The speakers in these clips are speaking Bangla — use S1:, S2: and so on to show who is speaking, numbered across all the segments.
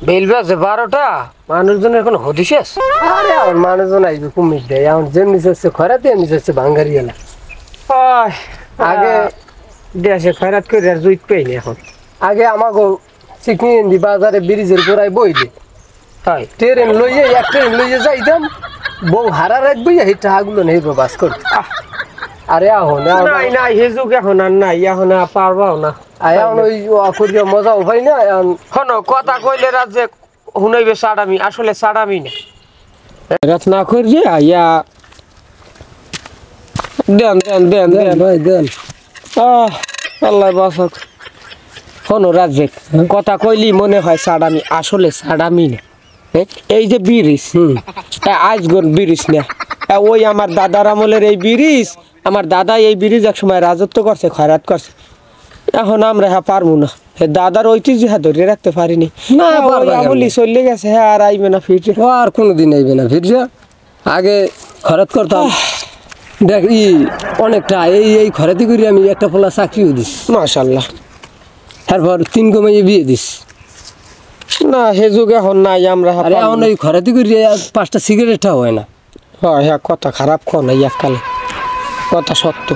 S1: বেলবা যে 12টা মানুষজনের এখন হদিস আছে।
S2: আরে আমার মানুষজন আইবে কুমির দেয় এখন যেমনি যাচ্ছে খরাতে এমনি যাচ্ছে বাঙ্গারি এলা
S1: আগে দেশে খয়রাত করে আর জুইত পাইনি এখন।
S2: আগে আমাকে চিকনি বাজারে ব্রিজের গোড়ায় বইলে
S1: তাই
S2: ট্রেন লইয়ে এক ট্রেন লইয়ে যাইতাম বউ হারা রাখবে এই টাকাগুলো নেই বাস করতে। আরে এখন
S1: নাই নাই হে যুগ এখন আর নাই, এখন আর পারবাও না।
S2: এখন ওই করিয়া মজাও পাই না এখন
S1: হনো কথা কইলে রাজ্যে হুনাইবে সাড়ামি, আসলে সাড়ামি না। রাত না করিয়ে ইয়া দেন দেন দেন দেন
S2: ভাই দেন
S1: আল্লাহ বাঁচাক। হনো রাজ্যে কথা কইলি মনে হয় সাড়ামি, আসলে সাড়ামি না। এই যে ব্রিজ আজগর ব্রিজ না, ওই আমার দাদার আমলের এই ব্রিজ, আমার দাদা এই ব্রিজ এক সময় রাজত্ব করছে, খয়রাত করছে। এখন আমরা হ্যাঁ পারবো না, দাদার ঐতিহ্য হ্যাঁ ধরে রাখতে পারিনি
S2: না,
S1: বলি চলে গেছে। হ্যাঁ আর আইবে না ফিরছে,
S2: ও আর কোনোদিন আইবে না ফিরছে। আগে খরচ করতাম দেখ অনেকটা এই এই খরাতি করি আমি একটা পোলা চাকরিও দিস
S1: মাশাল্লাহ।
S2: তারপর 3 কমাইয়ে বিয়ে দিস।
S1: না হে যুগ এখন নাই, আমরা
S2: আরে এখন ওই খরাতি করি 5টা সিগারেটটাও হয় না।
S1: হ্যাঁ হ্যাঁ কথা খারাপ কো নাই, এককালে কথা সত্য।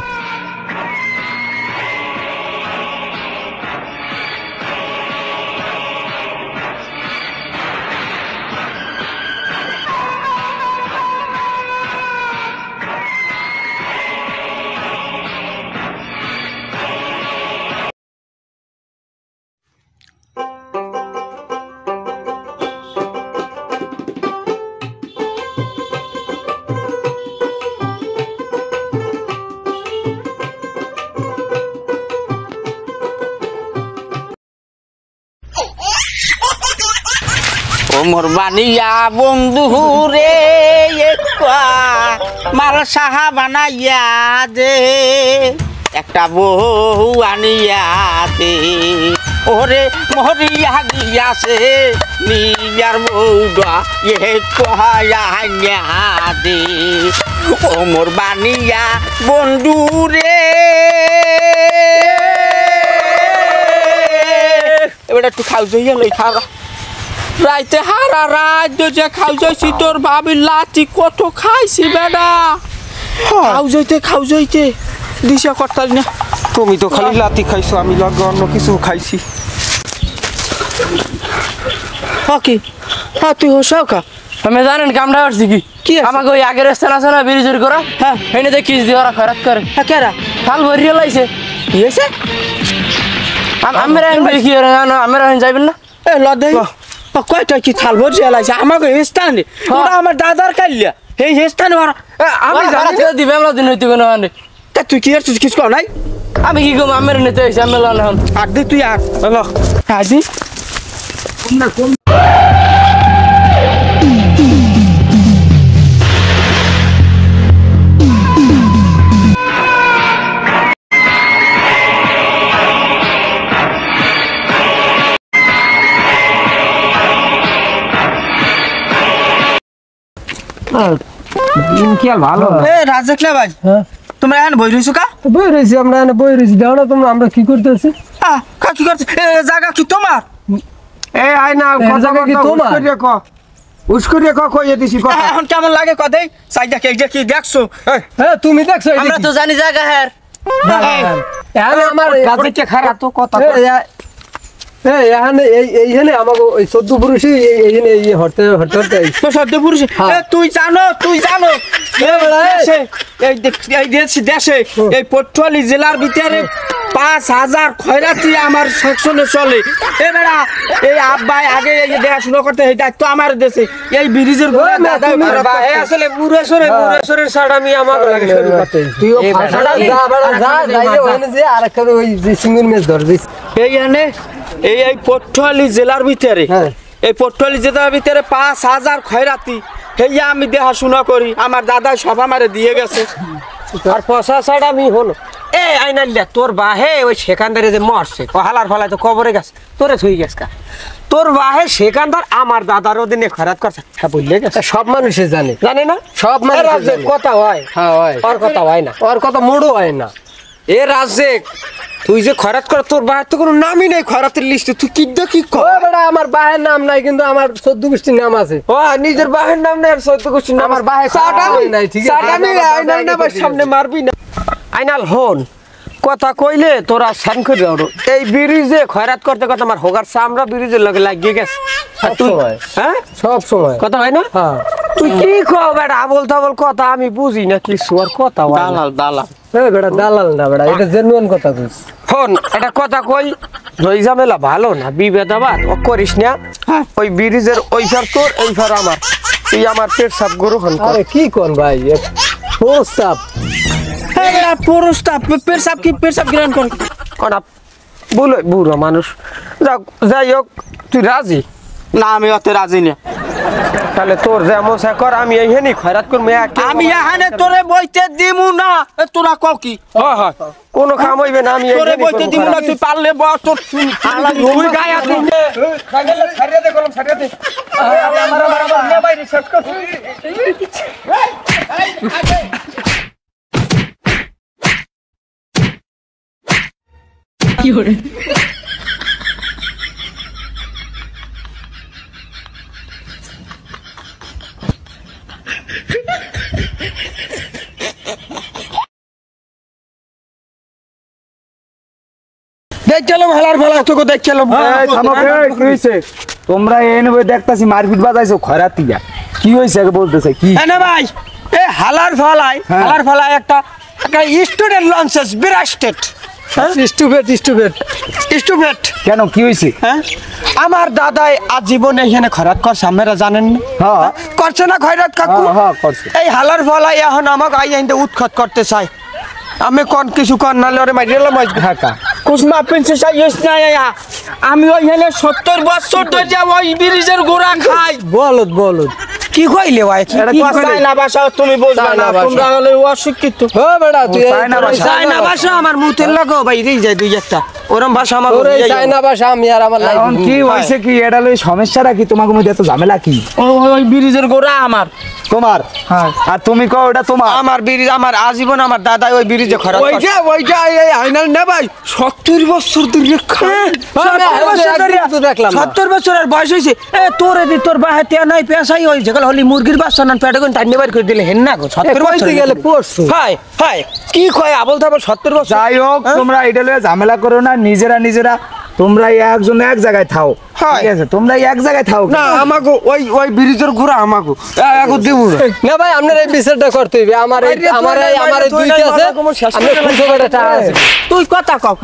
S3: মোর বানিয়া বন্ধু রে মার সাহা বানাইয়া দে, একটা বউ আনিয়া দে। ওরে মরিয়া গিয়াছে নিয়ার বউডা আনিয়া দে। ও মোর বানিয়া বন্ধু রে। এবার একটু খাও যাইয়া লই খাওয়া রাইতে হারা রাত যে খাও যাইছি, তোর ভাবির লাচি কত খাইছি বেড়া। খাও যাইতে দিশা করতালি না।
S1: তুমি তো খালি লাতি খাইছো, আমি লগে অন্য কিছু খাইছি।
S3: কি হ্যাঁ তুই হোসাও খা।
S4: আমি জানেন কামটা করছি কি
S3: কি আছে?
S4: আমাকে ওই আগের স্থান আছে না ব্রিজের করা,
S3: হ্যাঁ
S4: এনে দেখি দিয়ে ওরা খয়রাত করে।
S3: হ্যাঁ কেরা
S4: কাল ভরিয়ে লাইছে
S3: কি হয়েছে?
S4: আমরা কি আমরা যাইবেন না?
S3: এ লদে কয়টা কি থাল ভরছে লাইছে আমাকে হেস্তানে, ওরা আমার দাদার কাইলিয়া এই হেস্তানে ওরা আমি জানি
S4: দিবে আমরা দিন হইতে কোনো মানে
S3: তা তুই কি করছিস কিছু কর নাই?
S4: আমি কি কম আমার নিতে হয়েছি আমি লন এখন
S3: আর দে তুই আর আজি
S1: কি আর ভালো
S3: এ রাজেকলা ভাই
S2: হ্যাঁ
S3: তোমরা এখন বই রইছো কা?
S2: বই রয়েছি আমরা এখানে বই রয়েছি দেখো না তোমরা আমরা কি করতেছি।
S3: কা কি করছ? এ জায়গা কি তোমার?
S1: এই আই না
S2: এই
S1: কথা
S2: জায়গা কি
S1: কি
S2: তোমার?
S1: উস্করিয়া ক কইয়ে দিছি কথা।
S3: এখন কেমন লাগে কদে সাইডা কে কি দেখছো?
S2: হ্যাঁ তুমি দেখছো
S4: আমরা তো জানি জায়গা হ্যাঁ
S2: এখানে আমার
S1: গাজেটে খারাপ তো কথা
S2: এখানে এইখানে আমাকে ওই 14 পুরুষই এইখানে হরতে হরতে হরতে আইছে।
S3: তো সদ্য পুরুষ
S2: হ্যাঁ।
S3: তুই জানো এই দেশে এই পটুয়ালি জেলার ভিতরে 5000 খয়রাতি আমার সেকশনে চলে। এ বেড়া এই আব্বাই আগে এই দেখাশোনা করতে এই দায়িত্ব আমার দেশে এই ব্রিজের ঘরে দাদা
S1: আসলে মুরেশ্বরের সাড়ামি আমার লাগে শুরু করতে।
S2: তুইও ফাঁসাটা যা বড় যা যাইলে ওখানে যে আরেকটা ওই যে সিঙ্গুর মেজ ধর দিস।
S3: এইখানে এই পটুয়ালি জেলার ভিতরে
S2: হ্যাঁ
S3: এই পটুয়ালি জেলার ভিতরে 5000 খয়রাতি হেয়া আমি দেখাশোনা করি, আমার দাদা সব আমারে দিয়ে গেছে।
S1: আর পয়সা সাড়ামি হলো এ আইনাল্লা তোর বাহে ওই সেখানদারে যে মরছে হালার ফালায় তো কবরে গেছে, তোরে থুই গেছে কা তোর বাহে সেখানদার আমার দাদার ওদিনে খরাত করছে। হ্যাঁ বললে গেছে
S2: সব মানুষে জানে
S1: জানে না,
S2: সব মানুষ
S1: রাজ্যে কথা হয়
S2: হ্যাঁ হয়
S1: ওর কথা হয় না,
S2: ওর কথা মোড়ো হয় না।
S1: এ রাজ্যে তুই যে খয়রাত কর তোর বাহার তো কোনো নামই নাই খয়রাতের লিস্টে তুই কি কি
S2: ও বেটা আমার বাহের নাম নাই কিন্তু আমার 14 গোষ্ঠীর নাম আছে।
S1: ও নিজের বাহের নাম নাই আর সৈত গোষ্ঠীর নাম
S2: আমার বাহে
S1: সাটামি
S2: নাই, ঠিক আছে?
S1: সাটামি আইনাল না ভাই সামনে মারবি না আইনাল হন কথা কইলে তোরা সান করে ওর এই ব্রিজে খয়রাত করতে করতে আমার হোগার চামড়া ব্রিজের লগে লাগিয়ে গেছে আর তুই হ্যাঁ
S2: সব সময়
S1: কথা হয় না
S2: হ্যাঁ
S1: তুই কি কও বেটা আবল তাবল কথা আমি বুঝি না কিছু আর কথা হয় না।
S3: দালাল দালাল
S2: এই বেটা দালাল না বেটা, এটা জেনুইন কথা কইছ।
S1: হন এটা কথা কই রই ঝামেলা ভালো না বিবেদাবাদ ও করিস না ওই ব্রিজের ওই ফার তোর এই ফার আমার তুই আমার পেট সাপ গরু হন কর
S2: আরে কি কোন ভাই প্রস্তাব
S3: প্রস্তাব পেশাব গ্রহণ কর
S1: কনা বলে বুড়ো মানুষ যাই হোক তুই রাজি
S3: না আমি অত রাজি না
S1: তাহলে তোর যেমন সে কর আমি এইখানে খয়রাত করবো
S3: আমি এখানে তোরে বইতে দিমু না তোরা কও কি
S1: কোনো কাম হইবে না আমি
S3: তোরে বইতে দিমু না তুই পারলে বস তোর
S1: তুই গায়া তুই ছাড়িয়ে দে কলম ছাড়িয়ে দে আমার ভাই রিসার্চ কর দেখ চলাম হালার ভালা তোকে দেখ চলাম
S5: তোমরা এনে দেখতাছি মারপিট বাজাইছো খয়রাতিয়া কি হয়েছে আগে বলতেছে কি
S1: না ভাই এ হালার ফালাই একটা স্টুডেন্ট লঞ্চেস বিরাস্টেড স্টুডেন্ট
S5: কেন কি হয়েছে
S1: হ্যাঁ আমার দাদাই আজীবনে এখানে খয়রাত করছে আপনারা জানেন না
S5: হ্যাঁ
S1: করছে না খয়রাত কাকু
S5: হ্যাঁ করছে
S1: এই হালার ফালাই এখন আমাকে আইতে উৎখত করতে চাই আমি কোন কিছু কর নালে ওরে মারিলাম
S5: ঢাকা
S3: কুসমা প্রিন্সেস আইস না আমি ওইখানে 70 বছর ধরে ওই ব্রিজের গোড়া খাই
S2: বলদ
S1: কি কইলে ভাই কি
S3: চায়না ভাষা তুমি বুঝবা না তোমরা হলে অশিক্ষিত
S2: ও বেটা তুই
S5: চায়না ভাষা।
S1: চায়না ভাষা আমার মুতের লাগো ভাই রেই যায় দুই একটা ওরম ভাষা আমার
S2: তোর এই চায়না ভাষা আমি আর আমার
S5: এখন
S2: লাইফ
S5: কি হয়েছে কি এটা লই সমস্যাটা কি তোমাকে মধ্যে এত ঝামেলা কি
S3: ওই ব্রিজের গোড়া আমার
S5: তোমার
S3: হ্যাঁ
S5: আর তুমি কও এটা তোমার
S1: আমার ব্রিজ আমার আজীবন আমার দাদা ওই ব্রিজে খরা ওইটা এই আইনাল না ভাই 70 বছর ধরে খায় 70 বছরের বয়স হইছে এ তোরে দি তোর বাহে তে নাই পেছাই হই যেগুলো হলি মুরগির বাচ্চা না পেটে কোন টাইনে বাইর করে দিলে হেন না গো 70 বছর
S2: গেলে পড়ছো
S1: হাই হাই কি কয় আবল তাবল 70 বছর
S5: যাই হোক তোমরা এটা লয়ে ঝামেলা করো না নিজেরা তোমরা একজন এক জায়গায় থাও
S1: হ্যাঁ।
S5: ঠিক আছে তোমরা এক জায়গায় থাও
S1: না আমাগো ওই ব্রিজের ঘোরা আমাগো আগো দেবো
S2: না ভাই আপনার এই বিচারটা করতে হইবে আমার এই দুইটা আছে আমি খুঁজে বেটা আছে
S3: তুই কথা কও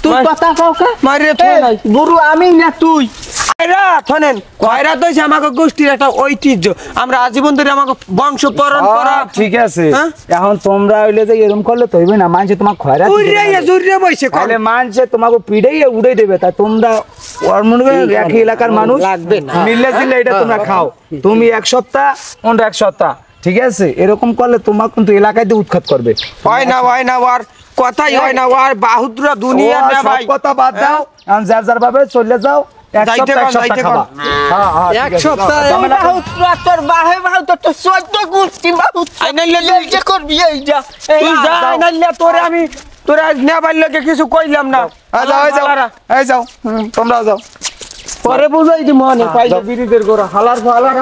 S3: তুই কথা কও
S1: মারিয়ে থই নাই
S3: গুরু আমি না তুই
S1: কয়রা থনেন কয়রা তো হইছে আমাগো গোষ্ঠীর একটা ঐতিহ্য আমরা আজীবন ধরে আমাগো বংশ পরম্পরা
S5: ঠিক আছে
S1: হ্যাঁ?
S5: এখন তোমরা হইলে যে এরকম করলে তো হইবে না মানুষে তোমার খয়রা
S1: জুরিয়ে বইছে
S5: তাহলে মানুষে তোমাকে পিড়েই উড়ে দেবে তা তোমরা ওর মনে করেন একই এলাকার মানুষ
S1: লাগবে না।
S5: মিললে জিললে এটা তোমরা খাও তুমি এক সপ্তাহ অন্য এক সপ্তাহ ঠিক আছে এরকম করলে তোমার কিন্তু এলাকায় দিয়ে উৎখাত করবে
S1: হয় না আর কথাই হয় না আর বাহুদরা দুনিয়া
S5: ও,
S1: না
S5: সব
S1: ভাই
S5: কথা বাদ দাও এখন যার যার ভাবে চলে যাও এক
S1: যাইতে
S5: সপ্তাহ,
S1: কর,
S5: এক সপ্তাহ
S1: যাইতে
S5: খাবা।
S1: কর।
S5: হ্যাঁ, হ্যাঁ, ঠিক
S2: এক
S5: আছে।
S2: সপ্তাহ
S5: ঝামেলা করো।
S3: তোর বাহে বাহে তোর 14 গুষ্টি বাহু
S1: আইনাইলে
S3: যে করবি এইটা
S1: তুই যা আইনাইলে তোরে আমি তোরা নেবার লোকে কিছু কইলাম না
S5: যাও এই যাও তোমরাও যাও
S1: পরে বুঝাই দি মনে পাইছে বিরিদের গোরা হালার ফালার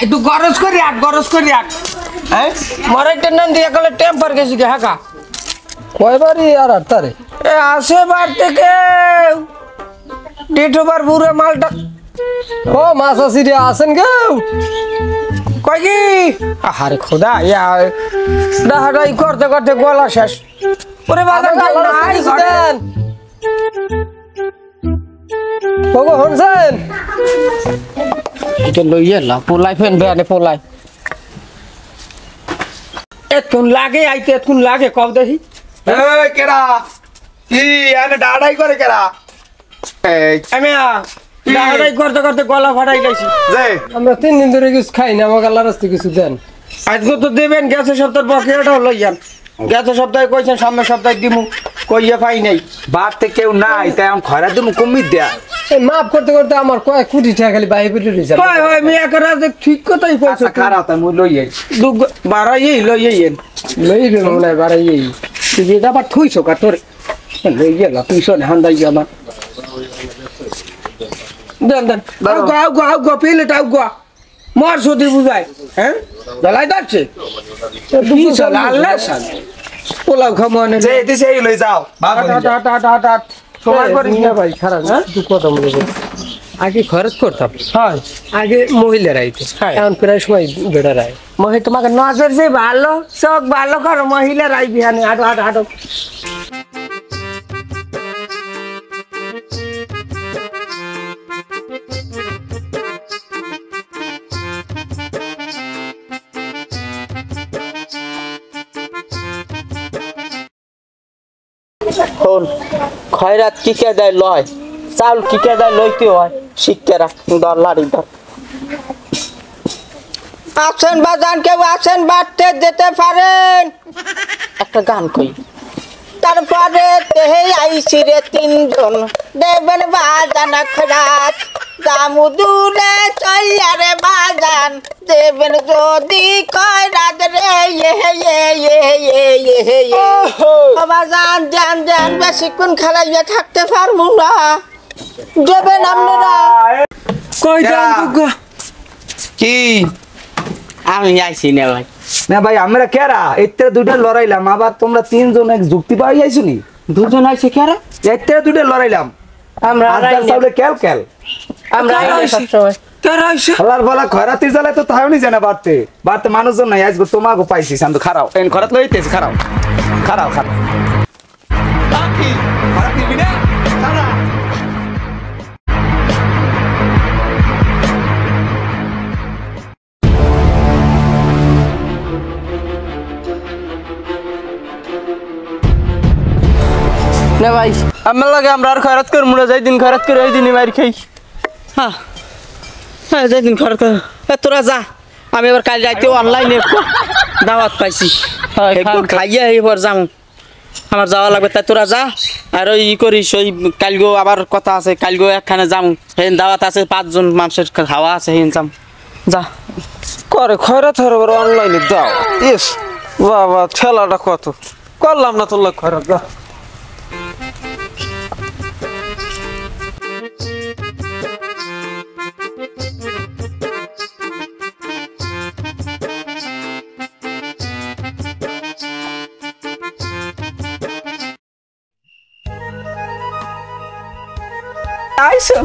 S1: একটু গরজ করি আট হ্যাঁ মরাই টেন্ডান দিয়ে গেলে টেম্পার গেছি কে হাকা
S2: কয়বারই আর আটতারে
S1: এ আসে বার থেকে ডেটবার পুরো মালটা
S2: ও মাছ আসিরে আছেন কেউ
S1: কই কি আরে খোদা ইয়া ডাহাডাই করতে করতে গলা শেষ ওরে বাবা
S2: দেন ওগো হনছেন
S1: এটা লইয়া লা পোলাই ফেন বেয়ানে পোলাই এতক্ষণ লাগে কব দেখি
S5: এই কেডা কি এনে ডাড়াই করে কেডা এই
S1: আমি ডাহাডাই করতে করতে গলা ফাটাই গেছি
S5: যে
S2: আমরা 3 দিন ধরে কিছু খাই না আমাকে আল্লাহর রাস্তায় কিছু দেন
S1: আজকে তো দেবেন গেছে সপ্তাহের বকেয়াটাও লইয়ান গেছে সপ্তাহে কইছেন সামনের সপ্তাহে দিমু
S3: কইয়া পাই নাই
S5: বাড়তে কেউ নাই তাই আমি খয়রা তুমি কমিয়ে দেয়া
S2: এই মাফ করতে করতে আমার কয়েক কোটি টাকা খালি বাইরে পেটে রয়েছে
S1: হয় হয় মেয়ে করা যে ঠিক কথাই বলছো
S5: আচ্ছা খারাপ তাই মুই লই যাই
S1: দুগ বাড়াই লই আইন
S2: লই রে মনে হয় বাড়াই এই
S1: তুই এটা আবার থইছো কা তোর লই গেল তুই শোনে হান্দাই গেল দেন দেন আউ গো পেলেটা আউ গো মর সদি বুঝাই হ্যাঁ জ্বালাই যাচ্ছে কি চলে আল্লাহ সাল পোলাও খামনে
S5: যে এতে সেই লই যাও বাবা
S1: হাট সময় করে
S2: মিয়া ভাই খারাপ না তুই কথা বলে বল। আগে খরচ করতাম
S1: হয়
S2: আগে মহিলারা আইতো
S1: হ্যাঁ।
S2: এখন প্রায় সময় বেটারা আয়
S1: মহি তোমাকে নজর যে ভালো চোখ ভালো করো মহিলার আই বিহানে হাঁটো হাঁটো হাঁটো
S3: শোন খয়রাত কি কে দেয় লয় চাউল কি কে দেয় লইতে হয় শিখতে রাখ দর লাড়ি দর আছেন বাজান কেউ আছেন বাড়তে যেতে পারেন একটা গান কই তারপরে তেহে আইসি রে তিনজন দেবেন বাজান খরাত দামুদুরে চলিয়া রে বাজান দেবেন যদি খয়রাত রে বাজান জান জান বেশিক্ষণ খেলাইয়া থাকতে পারবো না দেবেন আপনারা
S1: কই দাম দুগো
S3: কি আমি আইছি না ভাই
S5: না ভাই আমরা কেরা এতে দুইটা লড়াইলাম আবার তোমরা তিনজন এক যুক্তি পাই যাইছো নি
S3: দুজন আইছে কেরা
S5: এতে দুইটা লড়াইলাম
S3: আমরা
S5: আজকাল সাউলে কেল কেল
S3: আমরা সবসময়
S1: তেরা আইছে
S5: হালার বলা খয়রাতি জ্বালায় তো তাইনি জানা বাড়তে বাড়তে মানুষজন নাই আজকে তোমাকে পাইছি শান্ত খারাও এন খরাত লইতেছি খারাও খারাও খারাও বাকি খরাত নিবি না খারা
S4: না ভাই আমার লাগে আমরা আর খয়রাত করবো না যাই দিন খয়রাত করে ওই দিনই মার খাই
S3: হ্যাঁ হ্যাঁ যেদিন খরচ তোরা যা আমি এবার কাল যাইতে অনলাইনে দাওয়াত পাইছি
S4: হয়,
S3: একটু
S4: খাও।
S3: খাইয়া এবার যাম আমার যাওয়া লাগবে তাই তোরা যা আর ওই করিস ওই কালগো আবার কথা আছে কালগো একখানে যাম হেন দাওয়াত আছে 5 জন মানুষের খাওয়া আছে হেন যাম যা
S1: করে খয়রাত হরবার অনলাইনে দাও ইস বাবা ঠেলাটা কত করলাম না তোর খয়রাত দাও আইসো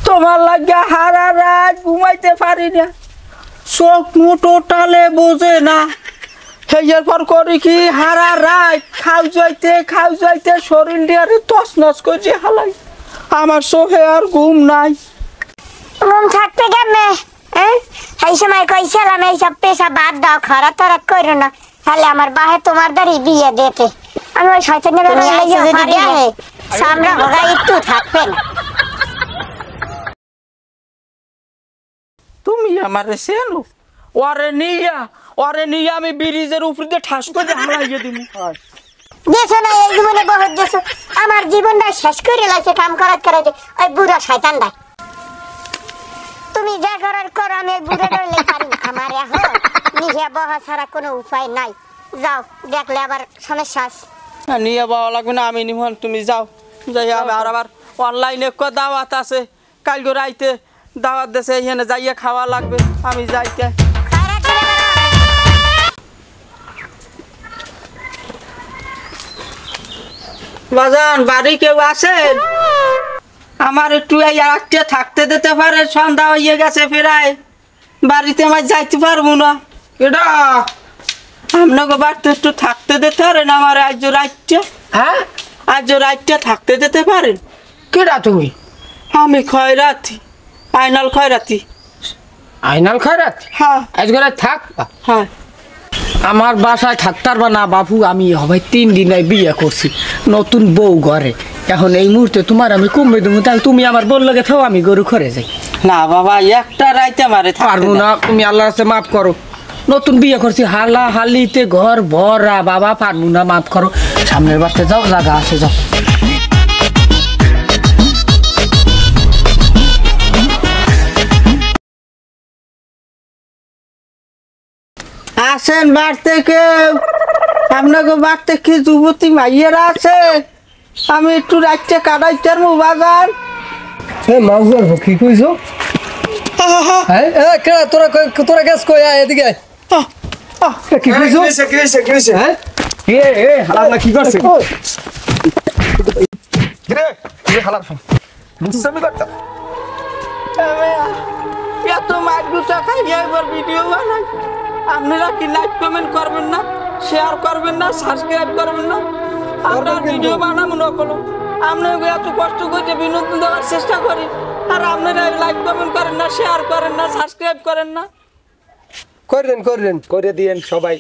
S1: তোমার লাগে হারা রাত ঘুমাইতে পারি না চোখ মুটো টালে বোঝে না হেয়ার পর করি কি হারা রাত খাও যাইতে শরীর দিয়ে তস নস করে হালাই আমার চোখে আর ঘুম নাই
S6: ঘুম থাকতে কেমনে এই সময় কইছিলাম এইসব পেশা বাদ দাও খারাপ তারাত করো না তাহলে আমার বাহে তোমার দ্বারই বিয়ে দিতে আমি ওই শয়তানের সামরা হোগা একটু থাকবে না
S3: তুমি আমার সেনো ওরে নিয়া আমি ব্রিজের উপর দিয়ে ঠাস করে হারাইয়ে দিমু
S6: দেশো না এই জীবনে বহুত দেশো আমার জীবনটা শেষ করে লাগছে কাম করাতে ওই বুড়া শয়তানটা তুমি যা করার করো আমি ওই বুড়া ডরলে পারি না আমার এখন নিজে বহা ছাড়া কোনো উপায় নাই যাও দেখলে আবার সমস্যা আছে
S3: নিয়ে বাবা লাগবে না আমি নিমন তুমি যাও যাই আমি আর আবার অনলাইনে দাওয়াত আছে কালকে রাইতে দাওয়াত দেশে এখানে যাইয়ে খাওয়া লাগবে আমি যাইতে
S6: খারাপ করে বেড়া।
S3: বাজান বাড়ি কেউ আছেন আমার একটু এই আজকে থাকতে দিতে পারে সন্ধ্যা হয়ে গেছে প্রায় বাড়িতে আমার যাইতে পারবো না এটা আপনাকে বাড়িতে একটু থাকতে দিতে পারেন আমার আজ রাতটা
S1: হ্যাঁ
S3: আজ রাতটা থাকতে দিতে পারেন
S1: কেডা তুমি
S3: আমি খয়রাতি আইনাল খয়রাতি
S1: আইনাল খয়রাত
S3: হ্যাঁ
S1: আজকে থাক
S3: হ্যাঁ
S1: আমার বাসায় থাকতার বা না বাবু আমি হবে 3 দিন বিয়ে করছি নতুন বউ ঘরে এখন এই মুহূর্তে তোমার আমি কমবে দেবো তাহলে তুমি আমার বল লাগে থাও আমি গরু ঘরে যাই
S3: না বাবা একটা রাইতে মারে
S1: পারবো না তুমি আল্লাহর কাছে মাফ করো নতুন বিয়ে করছি হালা হালিতে ঘর ভরা বাবা পারবো না মাফ করো সামনের বাড়তে যাও জায়গা আছে যাও
S3: আসেন বাড়তে কেউ আপনাকে বাড়তে কি যুবতী মাইয়েরা আছে আমি একটু রাখতে কাটাইতে বাজার
S2: এ মাউজার কি কইছো হ্যাঁ এ কেডা তোরা গ্যাস কই আয় এদিকে আয়। এ, কি কইছো হ্যাঁ
S5: কি করছে কিরে এই হালার মুসমি করতে
S3: এত মাইগুটা খাইয়ে একবার ভিডিও বানাই আপনারা কি লাইক কমেন্ট করবেন না শেয়ার করবেন না সাবস্ক্রাইব করবেন না আমরা ভিডিও বানাবো না কোনো আপনাকে এত কষ্ট করে বিনোদন দেওয়ার চেষ্টা করি আর আপনারা লাইক কমেন্ট করেন না শেয়ার করেন না সাবস্ক্রাইব করেন না
S2: করেন
S5: করে দিয়েন সবাই